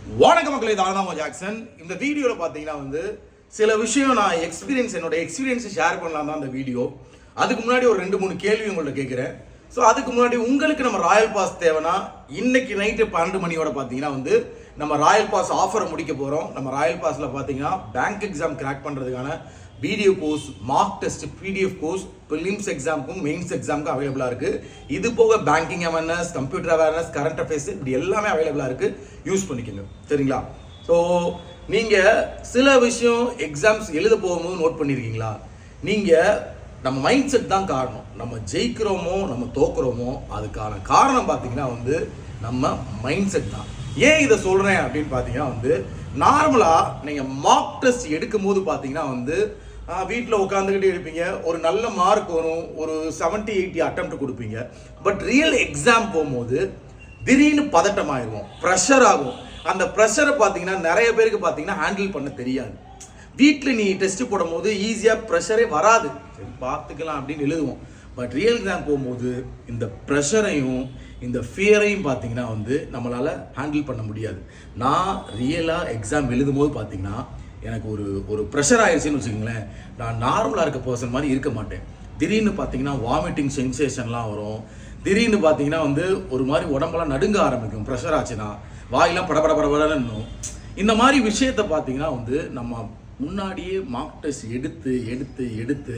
வணக்க மக்களே, தாராளமாக ஜாக்சன். இந்த வீடியோவில் பார்த்தீங்கன்னா சில விஷயம் நான் என்னோட எக்ஸ்பீரியன்ஸை ஷேர் பண்ணலாம் தான் அந்த வீடியோ. அதுக்கு முன்னாடி ஒரு 2-3 கேள்வி உங்கள்கிட்ட கேட்குறேன். ஸோ அதுக்கு முன்னாடி உங்களுக்கு நம்ம ராயல் பாஸ் தேவைன்னா இன்னைக்கு நைட்டு 12 மணியோட பார்த்தீங்கன்னா நம்ம ராயல் பாஸ் ஆஃபரை முடிக்க போகிறோம். நம்ம ராயல் பாஸில் பார்த்தீங்கன்னா பேங்க் எக்ஸாம் கிராக் பண்ணுறதுக்கான video course, mock test, PDF course, prelims எக்ஸாமுக்கும் மெயின்ஸ் எக்ஸாமுக்கும் அவைலபிளாக இருக்குது. இது போக banking awareness, computer awareness, current affairs இப்படி எல்லாமே அவைலபிளாக இருக்குது. யூஸ் பண்ணிக்கோங்க, சரிங்களா? ஸோ நீங்கள் சில விஷயம் எக்ஸாம்ஸ் எழுத போகும்போது நோட் பண்ணியிருக்கீங்களா? நீங்கள் நம்ம மைண்ட் செட் தான் காரணம். நம்ம ஜெயிக்கிறோமோ நம்ம தோக்குறோமோ அதுக்கான காரணம் பார்த்தீங்கன்னா நம்ம மைண்ட் செட் தான். ஏன் இதை சொல்கிறேன் அப்படின்னு பார்த்தீங்கன்னா நார்மலாக நீங்கள் மார்க் டெஸ்ட் எடுக்கும் போது பார்த்தீங்கன்னா வீட்டில் உட்காந்துக்கிட்டே இருப்பீங்க, ஒரு நல்ல மார்க் வரும், ஒரு 70-80 அட்டெம்ப்ட் கொடுப்பீங்க. பட் ரியல் எக்ஸாம் போகும்போது திடீர்னு பதட்டம் ஆயிடுவோம், ப்ரெஷர் ஆகும். அந்த ப்ரெஷரை பார்த்தீங்கன்னா நிறைய பேருக்கு பார்த்தீங்கன்னா ஹேண்டில் பண்ண தெரியாது. வீட்டில் நீ டெஸ்ட் போடும் போது ஈஸியாக ப்ரெஷரே வராது, சரி பார்த்துக்கலாம் அப்படின்னு எழுதுவோம். பட் ரியல் எக்ஸாம் போகும்போது இந்த ப்ரெஷரையும் இந்த ஃபியரையும் பார்த்தீங்கன்னா நம்மளால் ஹேண்டில் பண்ண முடியாது. நான் ரியலாக எக்ஸாம் எழுதும் போது பார்த்தீங்கன்னா எனக்கு ஒரு ப்ரெஷர் ஆயிடுச்சுன்னு வச்சுக்கோங்களேன். நான் நார்மலாக இருக்க பர்சன் மாதிரி இருக்க மாட்டேன். திடீர்னு பார்த்தீங்கன்னா வாமிட்டிங் சென்சேஷன்லாம் வரும். திடீர்னு பார்த்தீங்கன்னா ஒரு மாதிரி உடம்பெல்லாம் நடுங்க ஆரம்பிக்கும். ப்ரெஷர் ஆச்சுன்னா வாயெல்லாம் படபடன்னு. இந்த மாதிரி விஷயத்தை பார்த்தீங்கன்னா நம்ம முன்னாடியே மார்க் டெஸ்ட் எடுத்து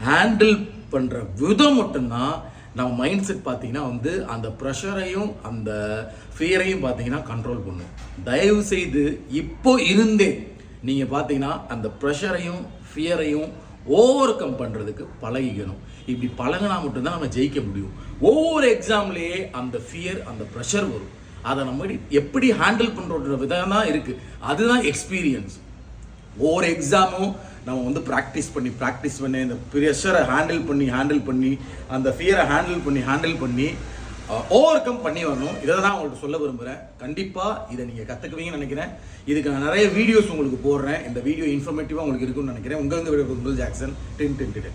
ஹேண்டில் பண்ணுற விதம் மட்டும்தான் நம்ம மைண்ட் செட் பார்த்தீங்கன்னா அந்த ப்ரெஷரையும் அந்த ஃபியரையும் பார்த்தீங்கன்னா கண்ட்ரோல் பண்ணும். தயவு செய்து இப்போ இருந்தே நீங்கள் பார்த்தீங்கன்னா அந்த ப்ரெஷரையும் ஃபியரையும் ஓவர் கம் பண்ணுறதுக்கு பழகிக்கணும். இப்படி பழகினா மட்டும்தான் நம்ம ஜெயிக்க முடியும். ஒவ்வொரு எக்ஸாம்லேயே அந்த ஃபியர், அந்த ப்ரெஷர் வரும். அதை நம்ம எப்படி ஹேண்டில் பண்ணுற விதம் தான் இருக்குது. அதுதான் எக்ஸ்பீரியன்ஸ். ஒவ்வொரு எக்ஸாமும் நம்ம ப்ராக்டிஸ் பண்ணி இந்த ப்ரெஷரை ஹேண்டில் பண்ணி அந்த ஃபியரை ஹேண்டில் பண்ணி ஓவர் கம் பண்ணி வரணும். இதை தான் உங்களுக்கு சொல்ல விரும்புகிறேன். கண்டிப்பாக இதை நீங்கள் கற்றுக்குவீங்கன்னு நினைக்கிறேன். இதுக்கு நான் நிறைய வீடியோஸ் உங்களுக்கு போடுறேன். இந்த வீடியோ இன்ஃபர்மேட்டிவாக உங்களுக்கு இருக்குன்னு நினைக்கிறேன். உங்களுக்கு ஜாக்சன் 10